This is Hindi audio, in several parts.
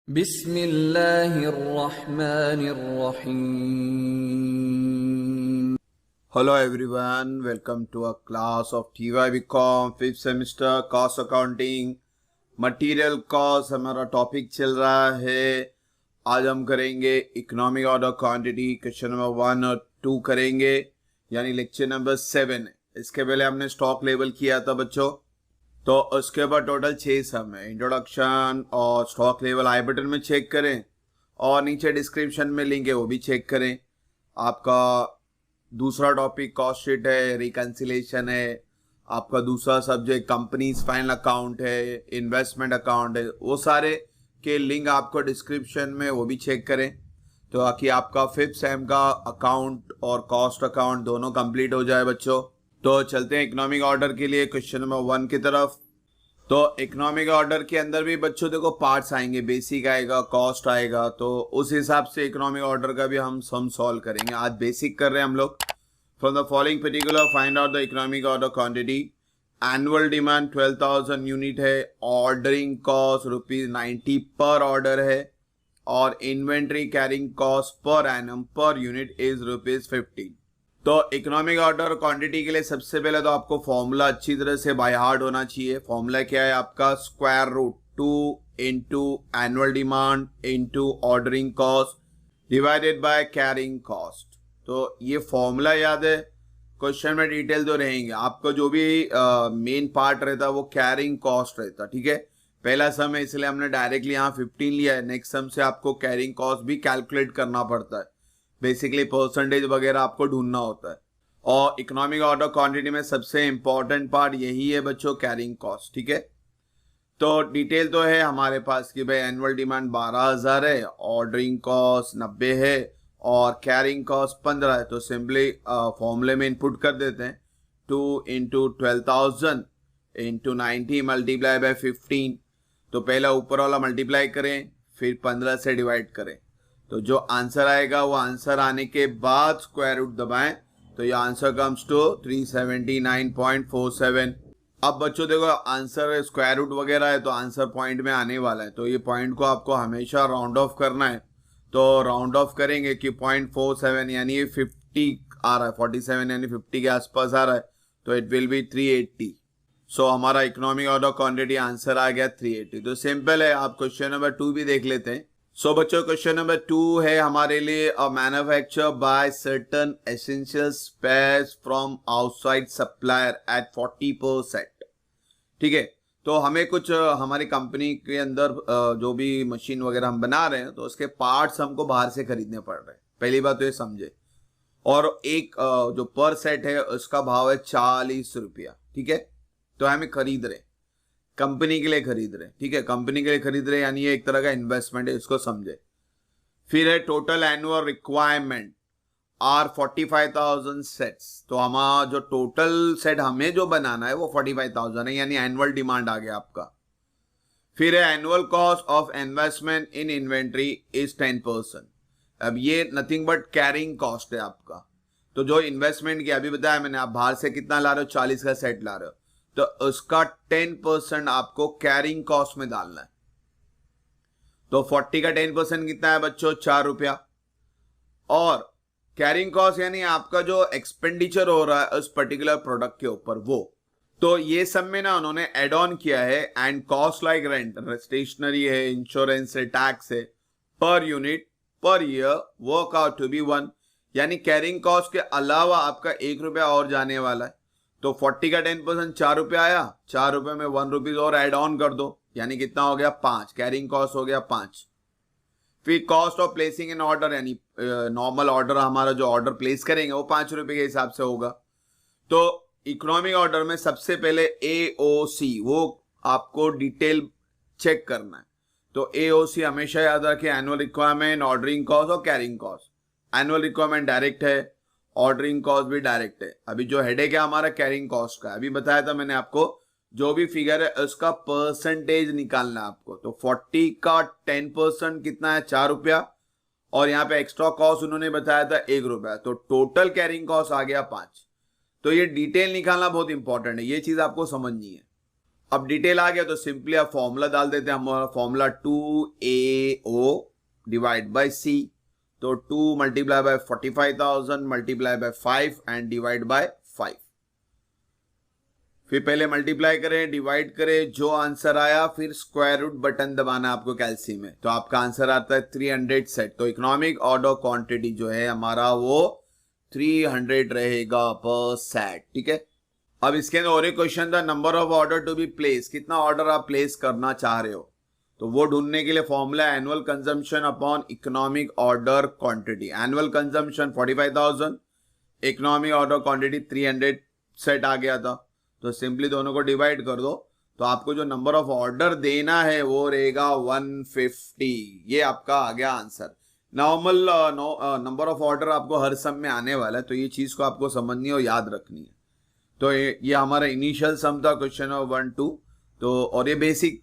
बिस्मिल्लाहिर्रहमानिर्रहीम। Hello everyone, welcome to a class of TYBCom 5th semester cost accounting material cost. हमारा टॉपिक चल रहा है। आज हम करेंगे economic order quantity, question number 1 और 2 करेंगे, यानी लेक्चर नंबर 7 है। इसके पहले हमने स्टॉक लेवल किया था बच्चों, तो उसके बाद टोटल 6 सम है। इंट्रोडक्शन और स्टॉक लेवल आई बटन में चेक करें और नीचे डिस्क्रिप्शन में लिंक है, वो भी चेक करें। आपका दूसरा टॉपिक कॉस्ट शीट है, रिकन्सिलेशन है। आपका दूसरा सब्जेक्ट कंपनीज फाइनल अकाउंट है, इन्वेस्टमेंट अकाउंट है। वो सारे के लिंक आपको डिस्क्रिप्शन में, वो भी चेक करें, तो ताकि आपका 5th सेम का अकाउंट और कॉस्ट अकाउंट दोनों कंप्लीट हो जाए बच्चों। तो चलते हैं इकोनॉमिक ऑर्डर के लिए क्वेश्चन नंबर 1 की तरफ। तो इकोनॉमिक ऑर्डर के अंदर भी बच्चों देखो पार्ट्स आएंगे, बेसिक आएगा, कॉस्ट आएगा, तो उस हिसाब से इकोनॉमिक ऑर्डर का भी हम सम सॉल्व करेंगे। आज बेसिक कर रहे हैं हम लोग। From the following particular find out the economic order quantity. Annual demand 12,000 unit है, ऑर्डरिंग कॉस्ट ₹90 पर ऑर्डर है, और inventory carrying cost per annum per unit is ₹15। तो इकोनॉमिक ऑर्डर क्वांटिटी के लिए सबसे पहले तो आपको फॉर्मूला अच्छी तरह से बाय हार्ट होना चाहिए। फॉर्मूला क्या है आपका? Square root 2 into annual demand into ordering cost divided by carrying cost. तो ये फॉर्मूला याद है, क्वेश्चन में डिटेल तो रहेंगे। आपका जो भी मेन पार्ट रहता है वो कैरिंग कॉस्ट रहता, ठीक है। पहला सम है इसलिए हमने डायरेक्टली यहाँ 15 लिया है। नेक्स्ट सम से आपको कैरिंग कॉस्ट भी कैलकुलेट करना पड़ता है, बेसिकली परसेंटेज वगैरह आपको ढूंढना होता है। और इकोनॉमिक ऑर्डर क्वांटिटी में सबसे इंपॉर्टेंट पार्ट यही है बच्चों, कैरिंग कॉस्ट, ठीक है। तो डिटेल तो है हमारे पास कि भाई एनुअल डिमांड 12,000 है, ऑर्डरिंग कॉस्ट 90 है और कैरिंग कॉस्ट 15 है। तो सिंपली फॉर्मूले में इनपुट कर देते हैं, 2 इंटू 12,000 इंटू 90 मल्टीप्लाई बाय 15। तो पहला ऊपर वाला मल्टीप्लाई करें, फिर 15 से डिवाइड करें, तो जो आंसर आएगा वो आंसर आने के बाद स्क्वायर रूट दबाएं, तो ये आंसर कम्स टू 379.47। अब बच्चों देखो आंसर स्क्वायर रूट वगैरह है तो आंसर पॉइंट में आने वाला है, तो ये पॉइंट को आपको हमेशा राउंड ऑफ करना है। तो राउंड ऑफ करेंगे कि 0.47 यानी ये 50 आ रहा है, 47 यानी 50 के आसपास आ रहा है, तो इट विल बी 380। सो हमारा इकोनॉमिक ऑर्डर क्वांटिटी आंसर आ गया 380। तो सिंपल है, आप क्वेश्चन नंबर 2 भी देख लेते हैं। सो बच्चों क्वेश्चन नंबर 2 है हमारे लिए, a manufacture buy certain essential spares from outside supplier at 40%, ठीक है। तो हमें कुछ हमारी कंपनी के अंदर जो भी मशीन वगैरह हम बना रहे हैं तो उसके पार्ट्स हमको बाहर से खरीदने पड़ रहे हैं। पहली बात तो ये समझे। और एक जो पर सेट है उसका भाव है 40 रुपया, ठीक है। तो हमें खरीद रहे, कंपनी के लिए खरीद रहे, ठीक है। कंपनी के लिए खरीद रहे यानी ये एक तरह का इन्वेस्टमेंट है, इसको समझे। फिर है total annual requirement are 45,000 sets. तो हमारा जो टोटल सेट हमें जो बनाना है वो 45,000 है, यानी एनुअल डिमांड आ गया आपका। फिर है annual cost of investment in inventory is 10%। अब ये नथिंग बट कैरिंग कॉस्ट है आपका। तो जो इन्वेस्टमेंट की अभी बताया मैंने, आप बाहर से कितना ला रहे हो? 40 का सेट ला रहे हो, तो उसका 10% आपको कैरिंग कॉस्ट में डालना है। तो 40 का 10% कितना है बच्चों? 4 रुपया। और कैरिंग कॉस्ट यानी आपका जो एक्सपेंडिचर हो रहा है उस पर्टिकुलर प्रोडक्ट के ऊपर वो। तो ये सब में ना उन्होंने एड ऑन किया है, and cost like rent, stationery है, इंश्योरेंस है, टैक्स है, per unit per year work out to be 1। यानी कैरिंग कॉस्ट के अलावा आपका 1 रुपया और जाने वाला है। तो 40 का 10% 4 रुपया आया, 4 रुपये में 1 रुपीज और एड ऑन कर दो, यानी कितना हो गया? 5। कैरिंग कॉस्ट हो गया 5। फिर cost of placing in order, यानी नॉर्मल ऑर्डर, हमारा जो ऑर्डर प्लेस करेंगे वो 5 रुपए के हिसाब से होगा। तो इकोनॉमिक ऑर्डर में सबसे पहले AOC, वो आपको डिटेल चेक करना है। तो AOC हमेशा याद रखें, एनुअल रिक्वायरमेंट, ऑर्डरिंग कॉस्ट और carrying cost. Annual requirement direct है, ऑर्डरिंग कॉस्ट भी डायरेक्ट है। अभी जो हेडेक है हमारा कैरिंग कॉस्ट का, अभी बताया था मैंने आपको, जो भी फिगर है उसका परसेंटेज निकालना है आपको। तो 40 का 10% कितना है? 4 रुपया, और यहाँ पे एक्स्ट्रा कॉस्ट उन्होंने बताया था 1 रुपया, तो टोटल कैरिंग कॉस्ट आ गया 5। तो ये डिटेल निकालना बहुत इंपॉर्टेंट है, ये चीज आपको समझनी है। अब डिटेल आ गया तो सिंपली आप फॉर्मूला डाल देते हैं, हमारा formula 2AO divide by C। तो 2 multiply by 45,000 multiply by 5 and divide by 5। फिर पहले मल्टीप्लाई करें, डिवाइड करें, जो आंसर आया फिर स्क्वायर रूट बटन दबाना है आपको कैलसी में, तो आपका आंसर आता है 300 सेट। तो इकोनॉमिक ऑर्डर क्वांटिटी जो है हमारा वो 300 रहेगा पर सेट, ठीक है। अब इसके अंदर और एक क्वेश्चन था, number of order to be place, कितना ऑर्डर आप प्लेस करना चाह रहे हो, तो वो ढूंढने के लिए formula annual consumption upon economic order quantity. Annual consumption 45,000, economic order quantity 300 set आ गया था, तो सिंपली दोनों को डिवाइड कर दो, तो आपको जो नंबर ऑफ ऑर्डर देना है वो रहेगा 150। ये आपका आ गया answer. Normal number of order आपको हर सम में आने वाला है, तो ये चीज को आपको समझनी और याद रखनी है। तो ये हमारा इनिशियल सम था क्वेश्चन नंबर 1, 2। तो और ये बेसिक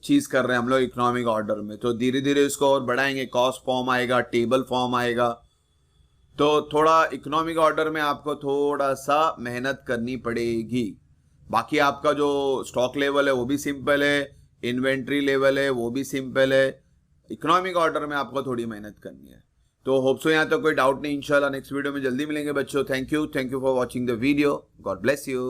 चीज कर रहे हैं हम लोग इकोनॉमिक ऑर्डर में, तो धीरे धीरे इसको और बढ़ाएंगे, कॉस्ट फॉर्म आएगा, टेबल फॉर्म आएगा। तो थोड़ा इकोनॉमिक ऑर्डर में आपको थोड़ा सा मेहनत करनी पड़ेगी। बाकी आपका जो स्टॉक लेवल है वो भी सिंपल है, इन्वेंट्री लेवल है वो भी सिंपल है। इकोनॉमिक ऑर्डर में आपको थोड़ी मेहनत करनी है। तो होप सो यहाँ तक कोई डाउट नहीं। इंशाल्लाह नेक्स्ट वीडियो में जल्दी मिलेंगे बच्चों। Thank you for watching the video. God bless you.